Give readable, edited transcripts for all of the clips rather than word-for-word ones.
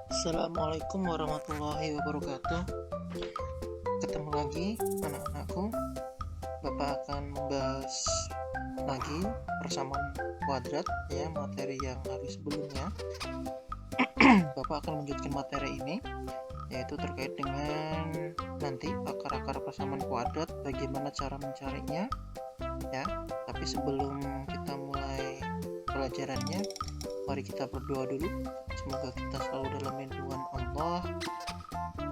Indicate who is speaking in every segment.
Speaker 1: Assalamualaikum warahmatullahi wabarakatuh. Ketemu lagi anak-anakku. Bapak akan membahas lagi persamaan kuadrat ya, materi yang hari sebelumnya. Bapak akan melanjutkan materi ini, yaitu terkait dengan nanti akar-akar persamaan kuadrat, bagaimana cara mencarinya ya. Tapi sebelum kita mulai pelajarannya, mari kita berdoa dulu. Semoga kita selalu dalam lindungan Allah,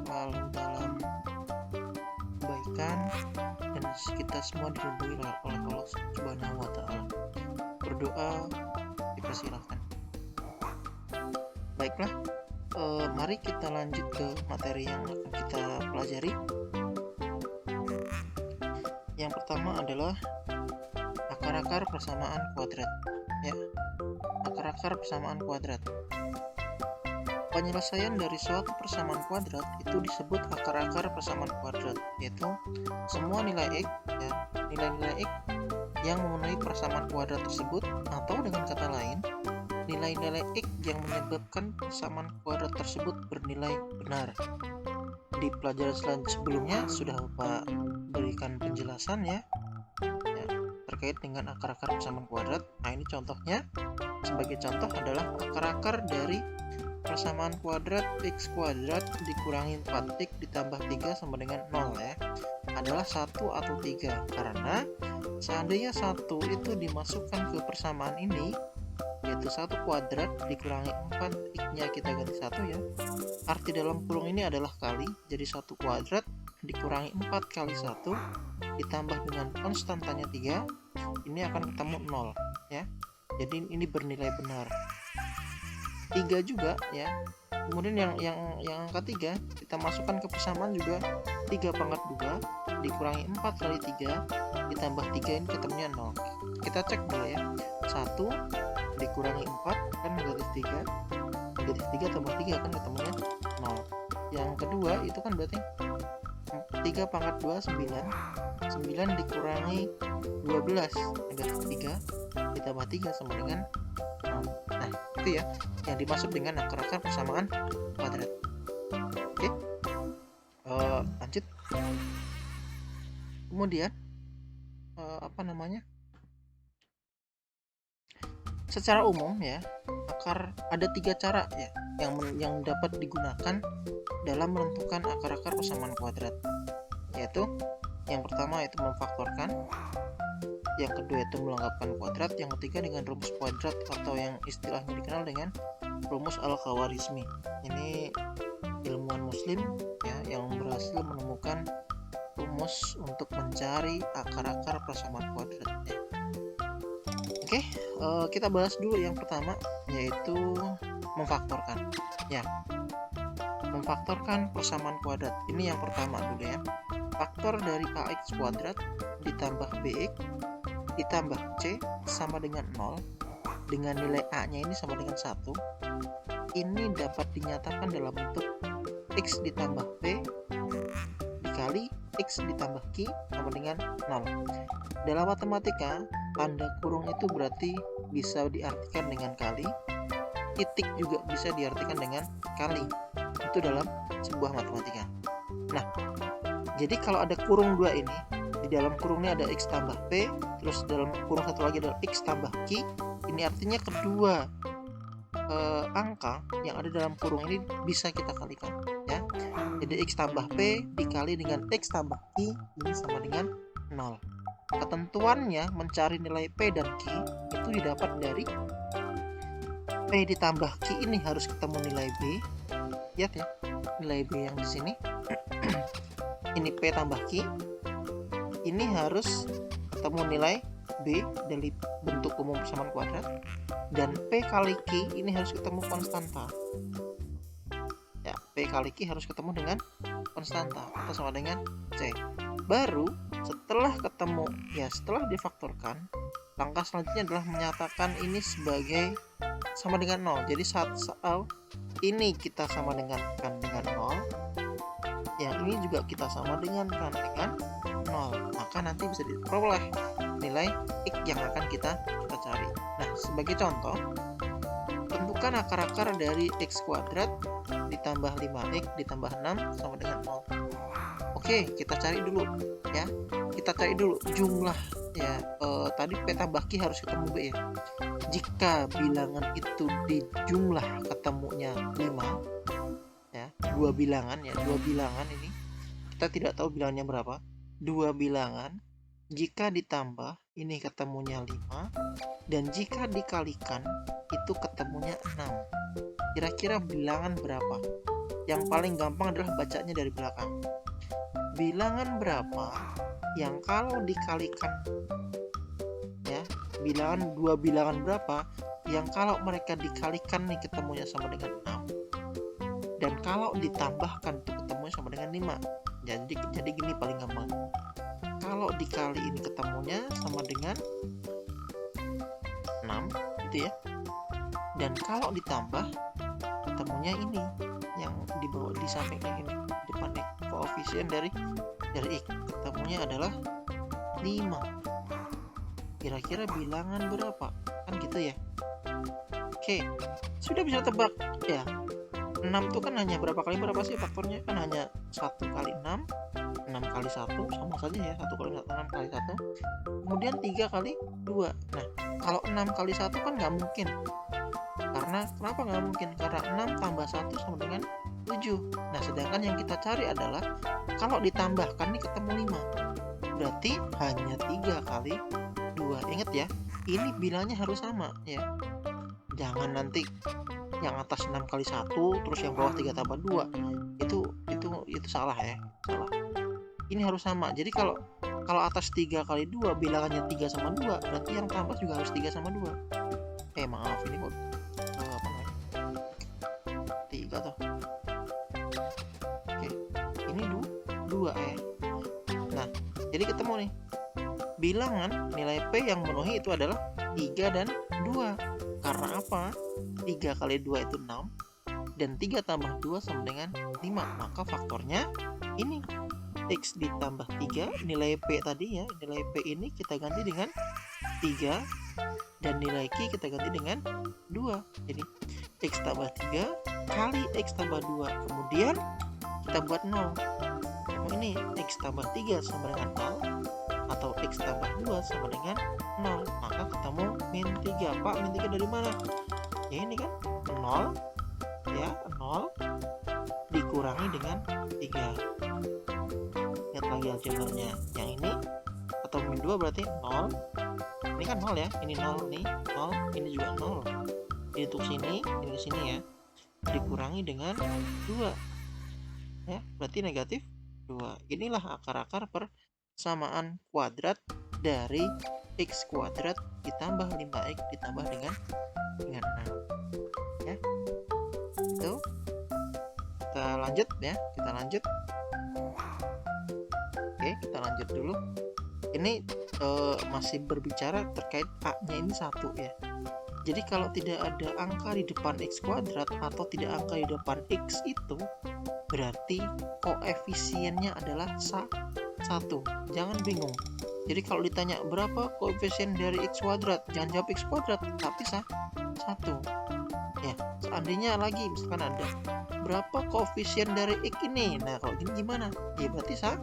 Speaker 1: selalu dalam kebaikan, dan kita semua dilindungi oleh Allah Subhanahu wa Ta'ala. Berdoa, dipersilahkan. Baiklah, mari kita lanjut ke materi yang akan kita pelajari. Yang pertama adalah akar-akar persamaan kuadrat ya. Akar-akar persamaan kuadrat. Penyelesaian dari suatu persamaan kuadrat itu disebut akar-akar persamaan kuadrat, yaitu semua nilai x ya, nilai-nilai x yang memenuhi persamaan kuadrat tersebut, atau dengan kata lain, nilai-nilai x yang menyebabkan persamaan kuadrat tersebut bernilai benar. Di pelajaran sebelumnya sudah Bapak berikan penjelasan ya terkait dengan akar-akar persamaan kuadrat. Nah, ini contohnya. Sebagai contoh adalah akar-akar dari persamaan kuadrat x kuadrat dikurangi 4x ditambah 3 sama dengan 0 ya, adalah 1 atau 3. Karena seandainya 1 itu dimasukkan ke persamaan ini, yaitu 1 kuadrat dikurangi 4, x-nya kita ganti 1 ya. Arti dalam kurung ini adalah kali, jadi 1 kuadrat dikurangi 4 kali 1 ditambah dengan konstantanya 3, ini akan ketemu 0 ya. Jadi ini bernilai benar. 3 juga ya. Kemudian yang angka 3 kita masukkan ke persamaan juga, 3 pangkat 2 dikurangi 4 kali 3 ditambah 3, ini ketemunya 0. Kita cek dulu ya. 1 dikurangi 4 kan negatif 3. Negatif 3 tambah 3 kan ketemunya 0. Yang kedua itu kan berarti 3 pangkat 2 9. 9 dikurangi 12 negatif 3 ditambah 3 sama dengan 0. Nah, itu ya yang dimaksud dengan akar-akar persamaan kuadrat. Oke, lanjut. Kemudian secara umum ya, ada 3 cara ya yang dapat digunakan dalam menentukan akar-akar persamaan kuadrat, yaitu yang pertama itu memfaktorkan, yang kedua itu melengkapkan kuadrat, yang ketiga dengan rumus kuadrat atau yang istilahnya dikenal dengan rumus Al-Khawarizmi. Ini ilmuwan muslim ya yang berhasil menemukan rumus untuk mencari akar-akar persamaan kuadrat ya. Oke, kita bahas dulu yang pertama, yaitu memfaktorkan ya. Memfaktorkan persamaan kuadrat ini yang pertama dulu ya. Faktor dari ax kuadrat ditambah bx ditambah c sama dengan 0 dengan nilai a nya ini sama dengan 1. Ini dapat dinyatakan dalam bentuk x ditambah p dikali x ditambah q sama dengan 0. Dalam matematika, tanda kurung itu berarti bisa diartikan dengan kali, titik juga bisa diartikan dengan kali. Itu dalam sebuah matematika. Nah, jadi kalau ada kurung 2 ini, di dalam kurungnya ada x tambah p, terus dalam kurung satu lagi adalah x tambah q. Ini artinya kedua angka yang ada dalam kurung ini bisa kita kalikan ya. Jadi x tambah p dikali dengan x tambah q ini sama dengan 0. Ketentuannya mencari nilai p dan q itu didapat dari p ditambah q ini harus ketemu nilai b. Lihat ya, nilai b yang di sini. Ini p tambah q, ini harus ketemu nilai b dari bentuk umum persamaan kuadrat, dan p kali q ini harus ketemu konstanta ya. P kali q harus ketemu dengan konstanta atau sama dengan c. Baru setelah ketemu ya, setelah difaktorkan, langkah selanjutnya adalah menyatakan ini sebagai sama dengan 0. Jadi saat ini kita sama dengan 0, yang ini juga kita sama dengan 0, maka nanti bisa diperoleh nilai x yang akan kita cari. Nah, sebagai contoh, tentukan Rumuskan akar-akar dari x kuadrat ditambah 5x ditambah 6 sama dengan 0. Oke, kita cari dulu ya. Kita cari dulu jumlah ya. Tadi P tambah Q harus ketemu B ya. Jika bilangan itu di jumlah ketemunya 5 ya, dua bilangan ini kita tidak tahu bilangnya berapa. Dua bilangan jika ditambah ini ketemunya 5 dan jika dikalikan itu ketemunya 6. Kira-kira bilangan berapa? Yang paling gampang adalah bacanya dari belakang. Bilangan berapa yang kalau dikalikan ya, dua bilangan berapa yang kalau mereka dikalikan nih ketemunya sama dengan 6 dan kalau ditambahkan itu ketemunya sama dengan 5. Jadi gini paling gampang. Kalau dikali ini ketemunya sama dengan 6 gitu ya. Dan kalau ditambah ketemunya ini yang di bawah di sampingnya ini depannya koefisien dari x ketemunya adalah 5. Kira-kira bilangan berapa? Kan gitu ya. Oke, sudah bisa tebak ya. 6 itu kan hanya berapa kali berapa sih faktornya? Kan hanya 1 kali 6 kali 1 sama saja ya. 1 kali 1 6 kali 1. Kemudian 3 kali 2. Nah, kalau 6 kali 1 kan nggak mungkin. Karena kenapa nggak mungkin? Karena 6 tambah 1 sama dengan 7. Nah, sedangkan yang kita cari adalah kalau ditambahkan nih ketemu 5. Berarti hanya 3 kali 2. Ingat ya, ini bilangnya harus sama ya. Jangan nanti yang atas 6 kali 1 terus yang bawah 3 tambah 2. Itu salah ya. Salah. Ini harus sama. Jadi kalau atas 3 kali 2 bilangannya 3 sama 2, berarti yang tambah juga harus 3 sama 2. Maaf ini kok apa namanya? 3 toh. Oke. Ini 2 ya. Nah, jadi ketemu nih. Bilangan nilai P yang memenuhi itu adalah 3 dan 2. Karena apa? 3 kali 2 itu 6 dan 3 tambah 2 sama dengan 5. Maka faktornya ini X ditambah 3, nilai P tadi ya, nilai P ini kita ganti dengan 3 dan nilai Q kita ganti dengan 2. Jadi X tambah 3 kali X tambah 2. Kemudian kita buat 0. Ini X tambah 3 sama dengan 0 atau X tambah 2 sama dengan 0. Maka ketemu min 3. Pak, min 3 dari mana? Ya ini kan 0 ya, 0 dikurangi dengan 3. Lihat lagi aljabranya. Yang ini atau min 2 berarti 0. Ini kan 0 ya. Ini 0 nih, 0, ini juga 0. Jadi untuk sini, ini ke sini ya. Dikurangi dengan 2. Ya, berarti negatif 2. Inilah akar-akar persamaan kuadrat dari x kuadrat ditambah 5x ditambah dengan 6 ya. Itu kita lanjut ya, oke, kita lanjut dulu. Ini masih berbicara terkait a-nya ini 1 ya. Jadi kalau tidak ada angka di depan x kuadrat atau tidak angka di depan x itu berarti koefisiennya adalah 1. Jangan bingung. Jadi kalau ditanya berapa koefisien dari x kuadrat, jangan jawab x kuadrat, tapi 1. Ya, seandainya lagi misalkan ada berapa koefisien dari x ini. Nah, kalau gini gimana? Ya berarti 1.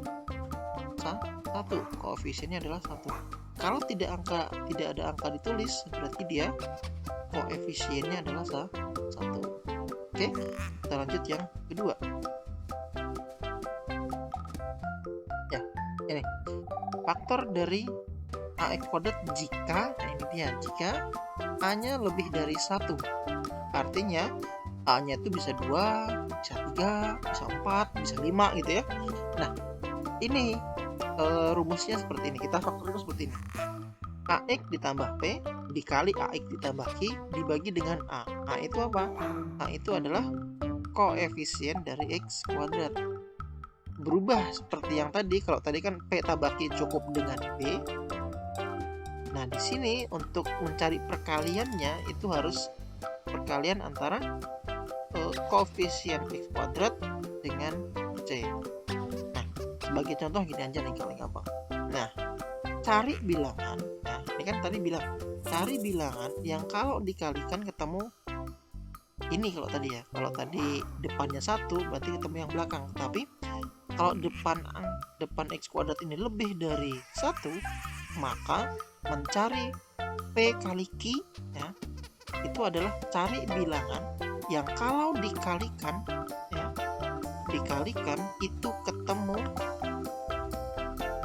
Speaker 1: Koefisiennya adalah 1. Kalau tidak ada angka ditulis, berarti dia koefisiennya adalah 1. Oke, kita lanjut yang kedua. Ya, ini faktor dari ax kuadrat jika, nah ini dia, jika a-nya lebih dari 1. Artinya a-nya itu bisa 2, bisa 3, bisa 4, bisa 5 gitu ya. Nah, ini rumusnya seperti ini. Kita faktorkan seperti ini. AX ditambah P dikali AX ditambah Q dibagi dengan A. A itu apa? A itu adalah koefisien dari X kuadrat. Berubah seperti yang tadi. Kalau tadi kan P tambah Q cukup dengan B. Nah, di sini untuk mencari perkaliannya itu harus perkalian antara koefisien X kuadrat dengan C. Sebagai contoh gini aja nih paling gampang. Nah, cari bilangan. Nah, ini kan tadi bilang cari bilangan yang kalau dikalikan ketemu ini kalau tadi ya. Kalau tadi depannya 1 berarti ketemu yang belakang. Tapi kalau depan x kuadrat ini lebih dari 1, maka mencari P kali Q ya, itu adalah cari bilangan yang kalau dikalikan ya, itu ketemu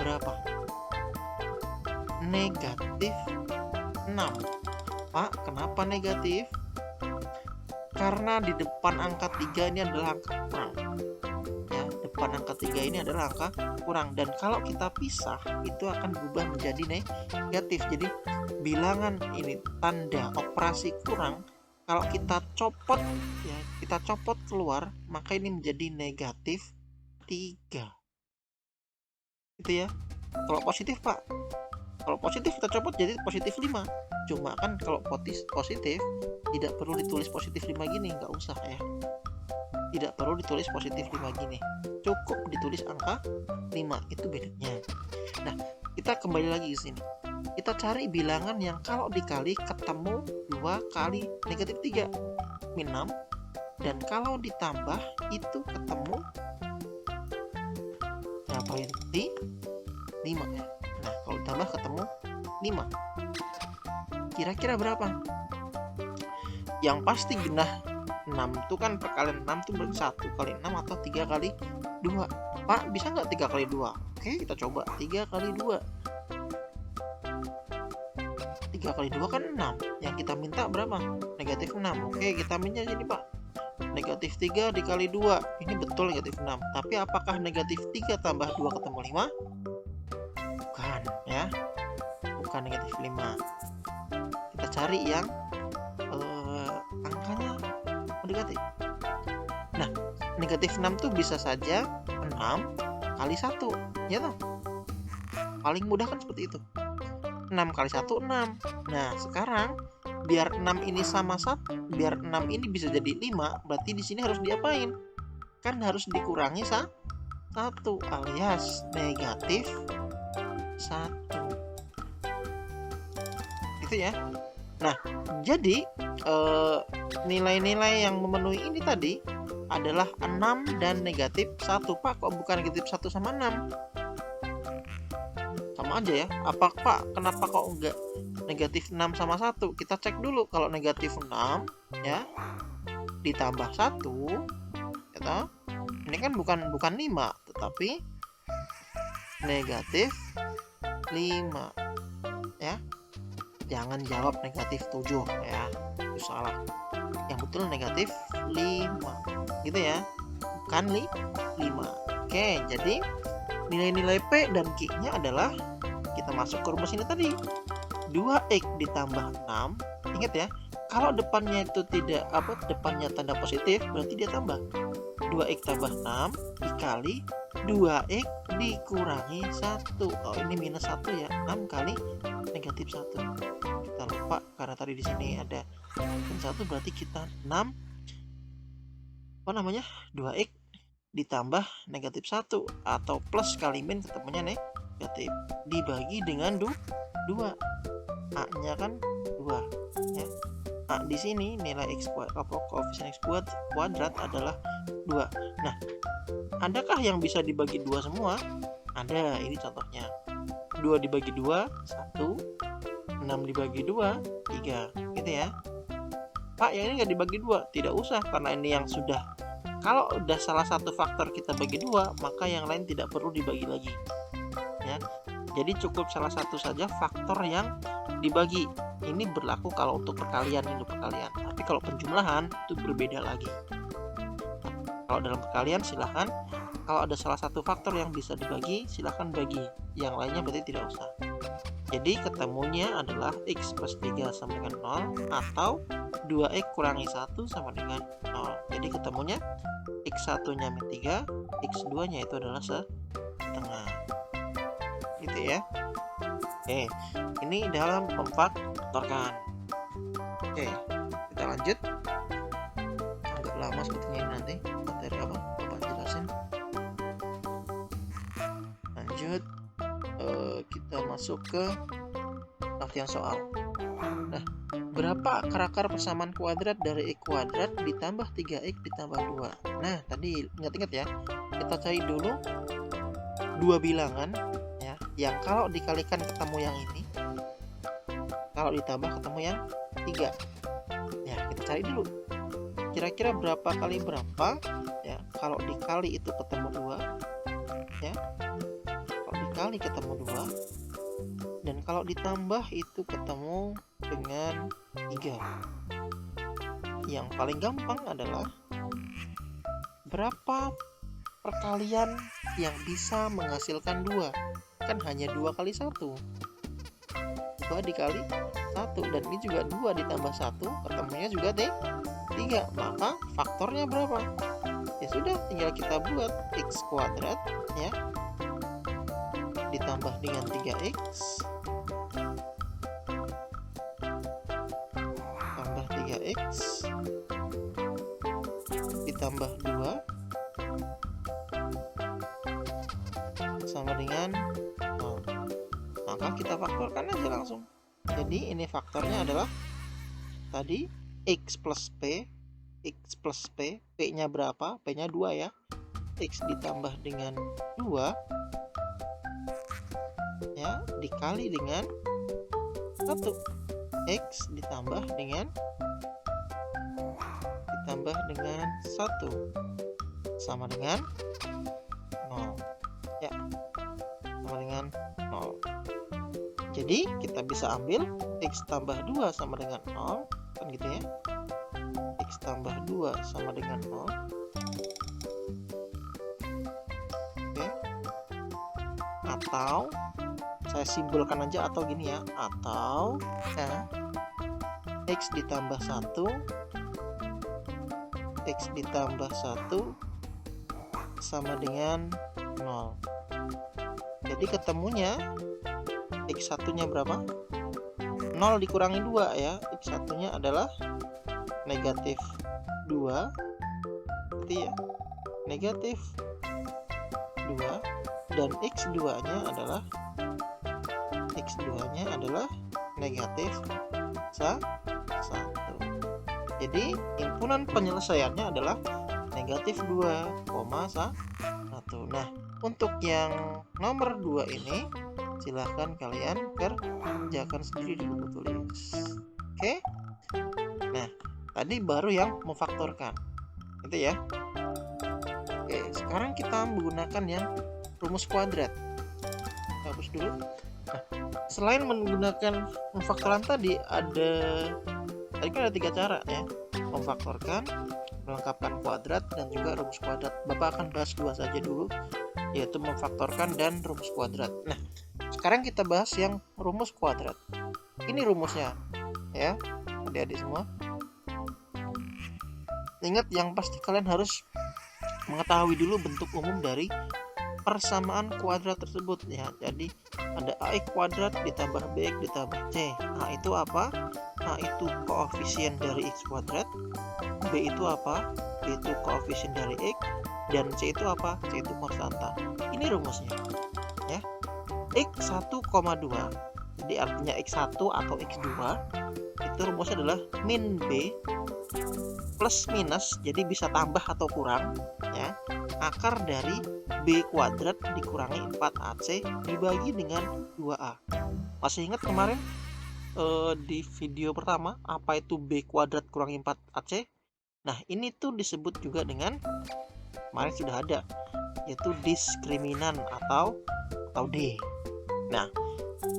Speaker 1: berapa? Negatif 6. Pak, kenapa negatif? Karena di depan angka 3 ini adalah angka kurang ya, depan angka 3 ini adalah angka kurang, dan kalau kita pisah itu akan berubah menjadi negatif. Jadi bilangan ini tanda operasi kurang, kalau kita copot ya, kita copot keluar, maka ini menjadi negatif 3 gitu ya. Kalau positif Pak, kalau positif kita copot jadi positif 5. Cuma kan kalau positif tidak perlu ditulis positif 5 gini, nggak usah ya. Tidak perlu ditulis positif 5 gini. Cukup ditulis angka 5, itu bedanya. Nah, kita kembali lagi ke sini. Kita cari bilangan yang kalau dikali ketemu 2 kali negatif 3, min 6. Dan kalau ditambah itu ketemu berapa ini? 5 ya. Nah, kalau ditambah ketemu 5. Kira-kira berapa? Yang pasti genah 6 itu kan perkalian 6 itu berarti 1 kali 6 atau 3 kali 2. Pak, bisa nggak 3 kali 2? Oke, kita coba 3 kali 2. 3 kali 2 kan 6. Yang kita minta berapa? Negatif 6. Oke, kita minta jadi Pak, negatif 3 dikali 2. Ini betul negatif 6. Tapi apakah negatif 3 tambah 2 ketemu 5? Bukan ya. Bukan negatif 5. Kita cari yang angkanya mendekati. Nah, negatif 6 tuh bisa saja 6 kali 1 ya toh? Paling mudah kan seperti itu. 6 kali 1 6. Nah, sekarang biar 6 ini sama 1, biar 6 ini bisa jadi 5, berarti di sini harus diapain? Kan harus dikurangi 1 alias negatif 1. Gitu ya. Nah, jadi nilai-nilai yang memenuhi ini tadi adalah 6 dan negatif 1. Pak, kok bukan negatif 1 sama 6? Sama aja ya. Apa Pak, kenapa kok enggak negatif 6 sama 1? Kita cek dulu. Kalau negatif 6 ya ditambah 1 ya, ini kan bukan 5, tetapi negatif 5 ya. Jangan jawab negatif 7 ya, itu salah. Yang betul negatif 5 gitu ya, bukan 5. Oke, jadi nilai-nilai P dan Q nya adalah, kita masuk ke rumus ini tadi, 2x ditambah 6. Ingat ya, kalau depannya itu tidak depannya tanda positif, berarti dia tambah. 2x tambah 6 dikali 2x dikurangi 1. Oh, ini minus 1 ya. 6 kali negatif 1. Kita lupa karena tadi di sini ada min 1, berarti kita 6 2x ditambah negatif 1 atau plus kali min ketemunya negatif dibagi dengan 2. A-nya kan 2 ya. A di sini nilai x koefisien x kuadrat adalah 2. Nah, adakah yang bisa dibagi 2 semua? Ada, ini contohnya. 2 dibagi 2 1, 6 dibagi 2 3 gitu ya. Pak, yang ini nggak dibagi 2? Tidak usah, karena ini yang sudah, kalau udah salah satu faktor kita bagi 2, maka yang lain tidak perlu dibagi lagi ya. Jadi cukup salah satu saja faktor yang dibagi. Ini berlaku kalau untuk perkalian, tapi kalau penjumlahan itu berbeda lagi. Kalau dalam perkalian silahkan, kalau ada salah satu faktor yang bisa dibagi silahkan bagi, yang lainnya berarti tidak usah. Jadi ketemunya adalah x plus 3 sama dengan 0 atau 2x kurangi 1 sama dengan 0. Jadi ketemunya x1 nya min 3, x2 nya itu adalah setengah gitu ya. Oke, ini dalam memfaktorkan. Oke, kita lanjut. Agak lama sepertinya ini nanti materi apa Bapak jelasin. Lanjut, kita masuk ke latihan soal. Nah, berapa akar-akar persamaan kuadrat dari X kuadrat ditambah 3X ditambah 2? Nah, tadi ingat-ingat ya, kita cari dulu dua bilangan ya, yang kalau dikalikan ketemu yang ini, kalau ditambah ketemu yang 3. Ya, kita cari dulu kira-kira berapa kali berapa ya, kalau dikali itu ketemu 2 ya, kalau dikali ketemu 2, dan kalau ditambah itu ketemu dengan 3. Yang paling gampang adalah berapa perkalian yang bisa menghasilkan 2? Kan hanya 2 kali 1. 2 dikali 1, dan ini juga 2 ditambah 1, ketemunya juga 3. Maka faktornya berapa? Ya sudah, tinggal kita buat X kuadrat ya, ditambah dengan 3X tambah 3X ditambah 2 sama dengan 0. Maka kita faktorkan aja langsung. Jadi ini faktornya adalah tadi X plus P, P-nya berapa? P-nya 2 ya. X ditambah dengan 2 ya, dikali dengan 1. X ditambah dengan 1 sama dengan 0 ya, sama dengan 0. Jadi kita bisa ambil X tambah 2 sama dengan 0 kan gitu ya. X tambah 2 sama dengan 0. Oke. Atau saya simbolkan aja, atau gini ya, atau ya, X ditambah 1 sama dengan 0. Jadi ketemunya X1 nya berapa? 0 dikurangi 2 ya. X1 nya adalah negatif 2 berarti ya, negatif 2, dan X2 nya adalah negatif 1. Jadi himpunan penyelesaiannya adalah negatif 2,1. Nah, untuk yang nomor 2 ini silahkan kalian kerjakan sendiri di buku tulis. Oke. Nah, tadi baru yang memfaktorkan itu ya. Oke, sekarang kita menggunakan yang rumus kuadrat. Hapus dulu. Nah, selain menggunakan memfaktoran tadi kan ada 3 cara ya. Memfaktorkan, melengkapkan kuadrat, dan juga rumus kuadrat. Bapak akan bahas 2 saja dulu, yaitu memfaktorkan dan rumus kuadrat. Nah, sekarang kita bahas yang rumus kuadrat. Ini rumusnya ya, adik-adik semua. Ingat, yang pasti kalian harus mengetahui dulu bentuk umum dari persamaan kuadrat tersebut ya. Jadi ada AX kuadrat ditambah BX ditambah C. A itu apa? A itu koefisien dari X kuadrat. B itu apa? B itu koefisien dari X. Dan C itu apa? C itu konstanta. Ini rumusnya ya. X 1,2. Jadi artinya X1 atau X2 itu rumusnya adalah min B plus minus, jadi bisa tambah atau kurang ya, akar dari B kuadrat dikurangi 4AC dibagi dengan 2A. Masih ingat kemarin di video pertama apa itu B kuadrat kurangi 4AC? Nah, ini tuh disebut juga dengan, kemarin sudah ada, yaitu diskriminan atau D. Nah,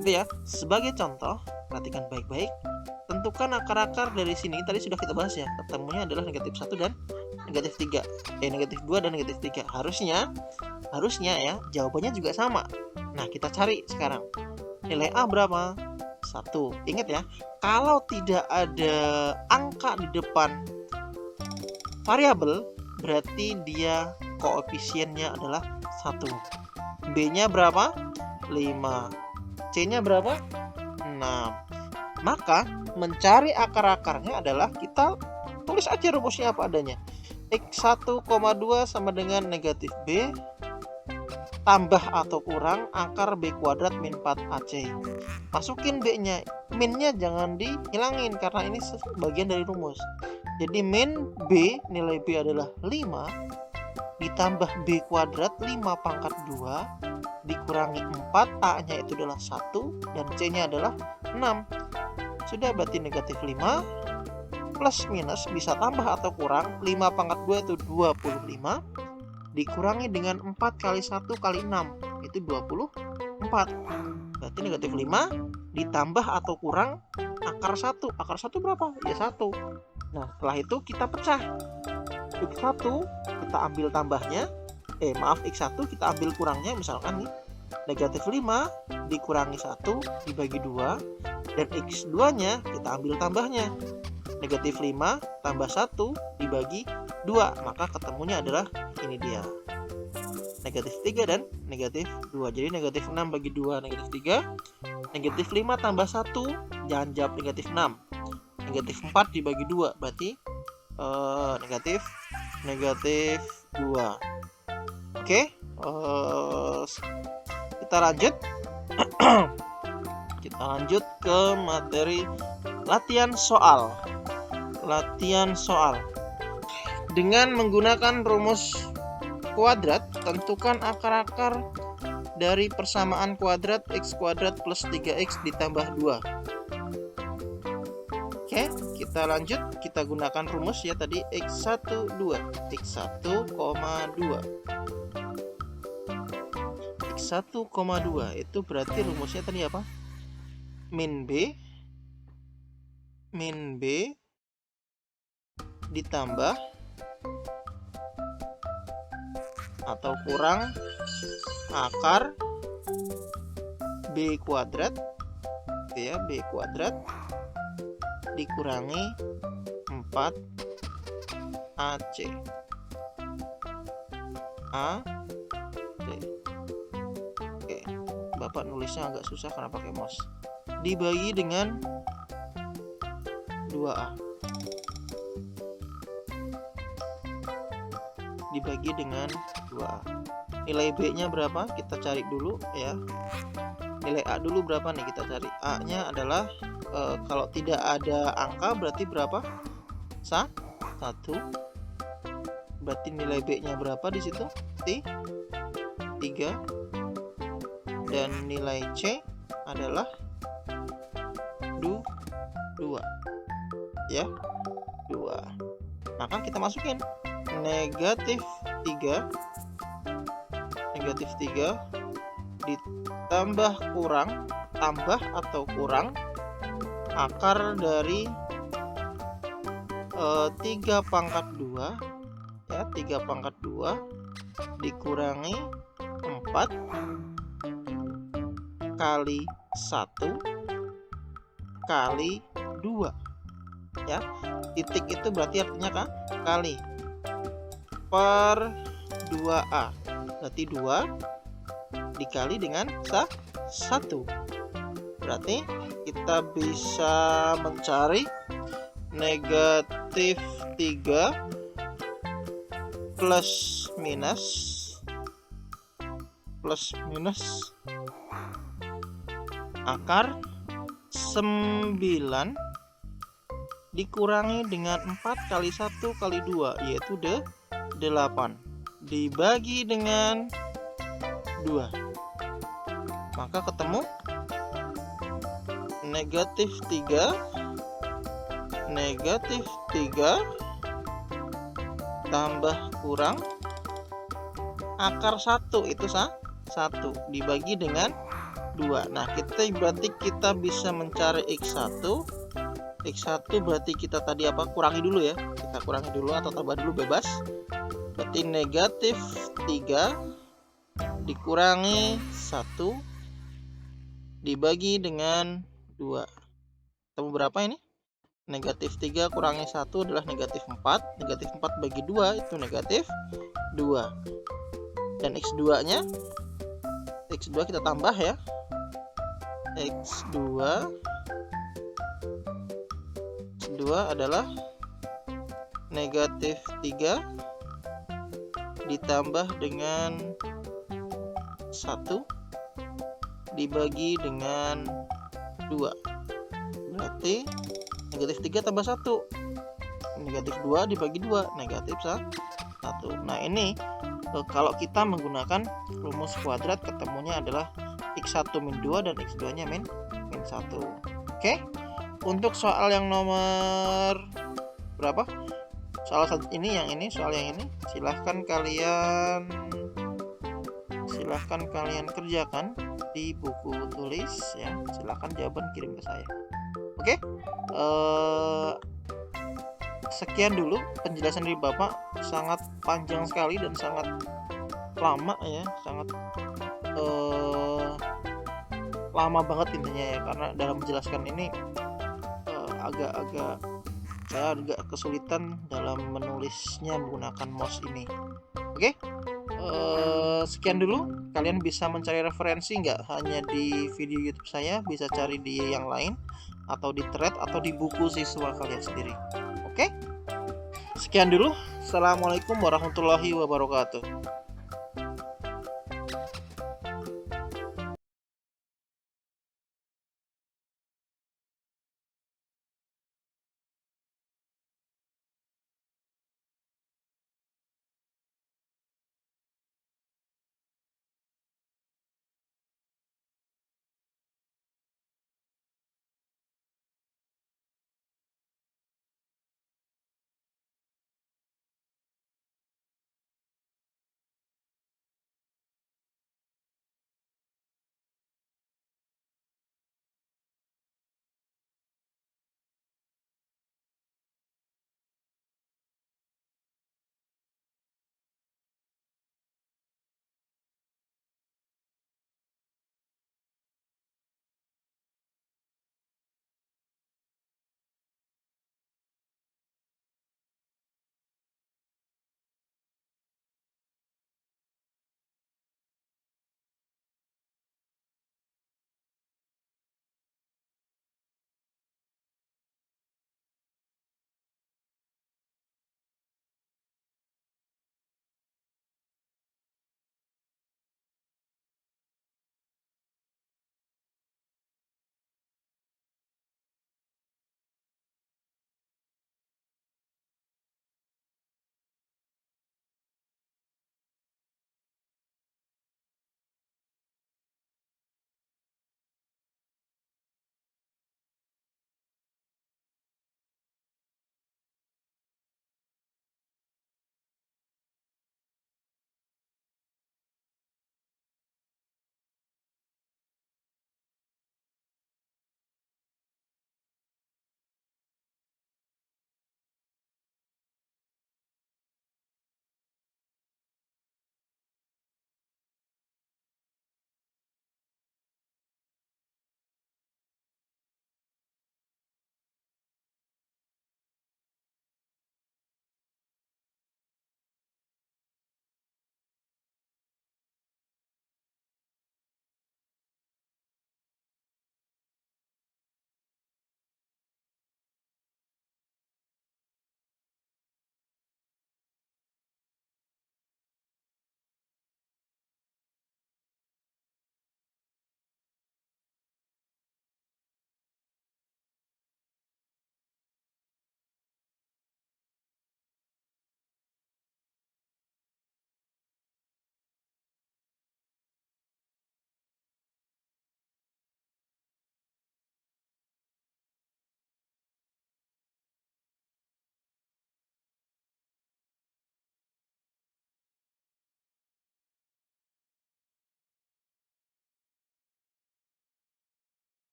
Speaker 1: itu ya. Sebagai contoh, perhatikan baik-baik. Tentukan akar-akar dari sini, tadi sudah kita bahas ya. Ketemunya adalah negatif 1 dan negatif 3. Negatif 2 dan negatif 3. Harusnya ya, jawabannya juga sama. Nah, kita cari sekarang. Nilai A berapa? 1. Ingat ya, kalau tidak ada angka di depan variabel, berarti dia koefisiennya adalah 1. B-nya berapa? 5. C-nya berapa? 6. Maka mencari akar-akarnya adalah kita tulis aja rumusnya apa adanya. X 1,2 sama dengan negatif B tambah atau kurang akar B kuadrat min 4AC. Masukin B-nya minnya jangan dihilangin karena ini bagian dari rumus. Jadi min B, nilai B adalah 5 ditambah B kuadrat 5 pangkat 2 dikurangi 4, A nya itu adalah 1 dan C nya adalah 6. Sudah, berarti negatif 5 plus minus bisa tambah atau kurang. 5 pangkat 2 itu 25 dikurangi dengan 4 kali 1 kali 6 itu 24. Berarti negatif 5 ditambah atau kurang akar 1. Akar 1 berapa? Ya 1. Nah, setelah itu kita pecah. X1 kita ambil tambahnya. X1 kita ambil kurangnya. Misalkan nih, negatif 5 dikurangi 1 dibagi 2. Dan X2 nya kita ambil tambahnya. Negatif 5 tambah 1 dibagi 2. Maka ketemunya adalah ini dia. Negatif 3 dan negatif 2. Jadi negatif 6 bagi 2 negatif 3. Negatif 5 tambah 1. Jangan jawab negatif 6. Negatif 4 dibagi 2. Berarti negatif 2. Oke. Kita lanjut. Kita lanjut ke materi latihan soal. Dengan menggunakan rumus kuadrat, tentukan akar-akar dari persamaan kuadrat x kuadrat plus 3x ditambah 2. Oke, kita lanjut. Kita gunakan rumus ya tadi x1, 2. x1, 2. x1,2 itu berarti rumusnya tadi apa? Min B ditambah atau kurang akar B kuadrat ya, B kuadrat dikurangi 4 AC. Oke, Bapak nulisnya agak susah karena pakai mouse. Dibagi dengan 2A. Dibagi dengan 2A. Nilai B-nya berapa? Kita cari dulu ya. Nilai A dulu berapa nih, kita cari. A-nya adalah kalau tidak ada angka berarti berapa? 1. Berarti nilai B-nya berapa di situ? 3. Dan nilai C adalah 2. Ya, 2. Maka kita masukin negatif 3 ditambah kurang, tambah atau kurang akar dari 3 pangkat 2 ya, 3 pangkat 2 dikurangi 4 kali 1 kali 2 ya. Titik itu berarti artinya kali per 2A. Berarti 2 dikali dengan 1. Berarti kita bisa mencari negatif 3 plus minus akar 9 dikurangi dengan 4 kali 1 kali 2 yaitu 8 dibagi dengan 2. Maka ketemu negatif 3 tambah kurang akar 1 itu 1 dibagi dengan 2. Nah, berarti kita bisa mencari X1 berarti kita tadi apa? Kurangi dulu ya. Kita kurangi dulu atau tambah dulu bebas. Berarti negatif 3 dikurangi 1 dibagi dengan 2. Ketemu berapa ini? Negatif 3 kurangi 1 adalah negatif 4. Negatif 4 bagi 2 itu negatif 2. Dan X2 nya kita tambah ya. X2 adalah negatif 3 ditambah dengan 1 dibagi dengan 2. berarti negatif 3 tambah 1, negatif 2 dibagi 2, negatif 1. Nah ini kalau kita menggunakan rumus kuadrat, ketemunya adalah x1 min 2 dan x2 nya min 1. Oke, untuk soal yang nomor berapa, soal ini, soal yang ini silahkan kalian kerjakan di buku tulis ya. Silahkan jawaban kirim ke saya. Oke, sekian dulu penjelasan dari Bapak, sangat panjang sekali dan sangat lama ya, sangat lama banget intinya ya, karena dalam menjelaskan ini saya agak kesulitan dalam menulisnya menggunakan mouse ini. Oke, sekian dulu. Kalian bisa mencari referensi nggak hanya di video YouTube saya, bisa cari di yang lain atau di thread atau di buku siswa kalian sendiri. Oke, sekian dulu. Assalamualaikum warahmatullahi wabarakatuh.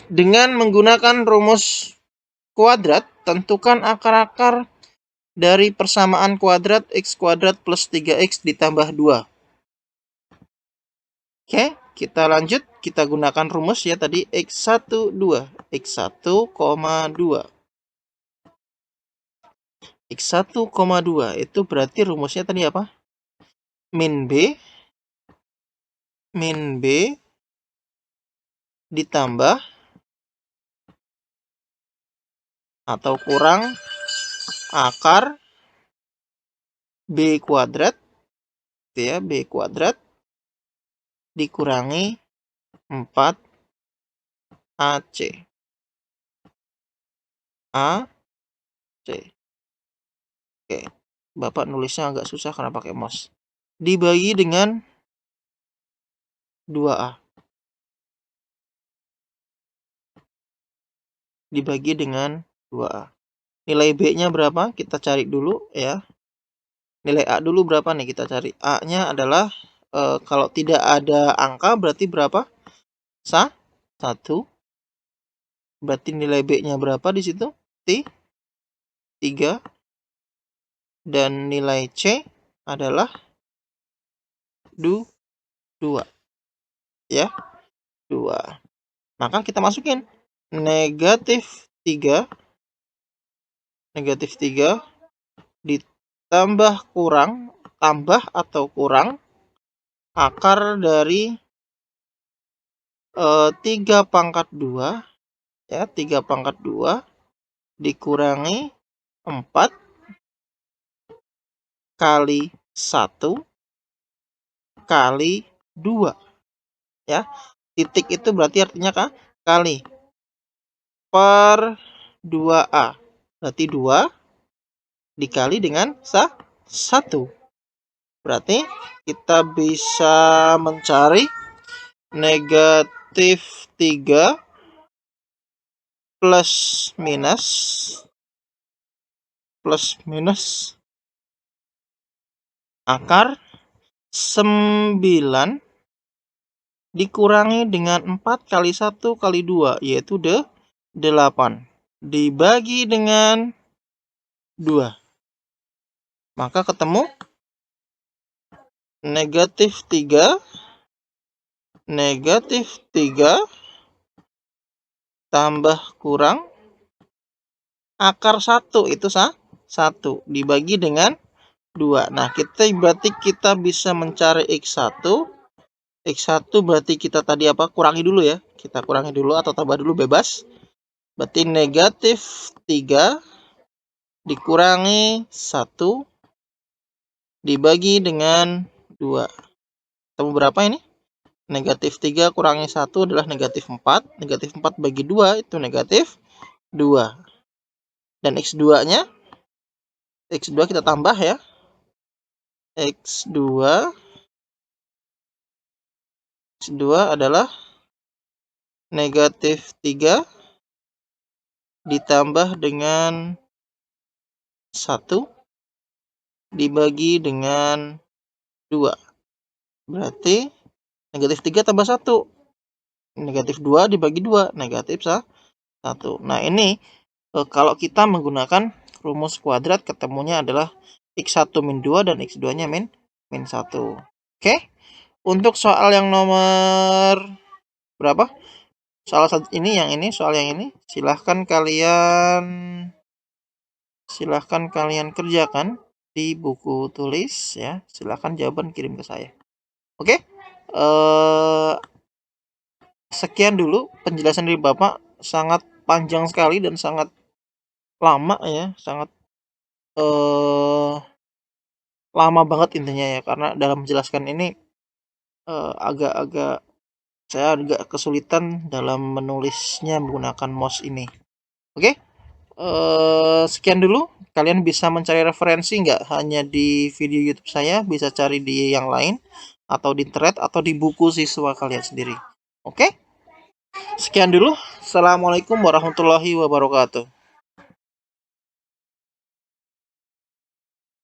Speaker 1: Dengan menggunakan rumus kuadrat, tentukan akar-akar dari persamaan kuadrat x kuadrat plus 3x ditambah 2. Oke, kita lanjut. Kita gunakan rumus ya tadi x1, 2. x1, 2. x1, 2. Itu berarti rumusnya tadi apa? Min B ditambah atau kurang akar B kuadrat, ya, B kuadrat dikurangi 4 AC. Oke, Bapak nulisnya agak susah karena pakai mouse. Dibagi dengan 2A. Dibagi dengan 2A. Nilai B-nya berapa? Kita cari dulu ya. Nilai A dulu berapa nih kita cari. A-nya adalah kalau tidak ada angka berarti berapa? 1. Berarti nilai B-nya berapa di situ? 3. Dan nilai C adalah 2. Ya, 2. Maka kita masukin negatif 3 ditambah kurang, tambah atau kurang akar dari 3 pangkat 2, ya, 3 pangkat 2 dikurangi 4 kali 1 kali 2, ya. Titik itu berarti artinya kali per 2A. Berarti 2 dikali dengan 1. Berarti kita bisa mencari negatif 3 plus minus akar 9 dikurangi dengan 4 kali 1 kali 2, yaitu 8. Dibagi dengan 2. Maka ketemu negatif 3 tambah kurang akar 1, itu 1 dibagi dengan 2. Nah, berarti kita bisa mencari X1. X1 berarti kita tadi apa? Kurangi dulu ya. Kita kurangi dulu atau tambah dulu, bebas. Berarti negatif 3 dikurangi 1 dibagi dengan 2. Ketemu berapa ini? Negatif 3 kurangi 1 adalah negatif 4. Negatif 4 bagi 2 itu negatif 2. Dan X2-nya, X2 kita tambah ya. X2 adalah negatif 3 ditambah dengan 1 dibagi dengan 2. Berarti negatif 3 tambah 1. Negatif 2 dibagi 2. Negatif 1. Nah, ini kalau kita menggunakan rumus kuadrat, ketemunya adalah X1 min 2 dan X2-nya min 1. Oke. Untuk soal yang nomor berapa? Soal ini, soal yang ini. Silahkan kalian kerjakan di buku tulis ya. Silahkan jawaban kirim ke saya. Oke. Sekian dulu penjelasan dari Bapak. Sangat panjang sekali dan sangat lama ya. Sangat lama banget intinya ya. Karena dalam menjelaskan ini saya agak kesulitan dalam menulisnya menggunakan mouse ini. Oke. Sekian dulu. Kalian bisa mencari referensi nggak hanya di video YouTube saya, bisa cari di yang lain atau di internet atau di buku siswa kalian sendiri. Oke. Sekian dulu. Assalamualaikum warahmatullahi wabarakatuh.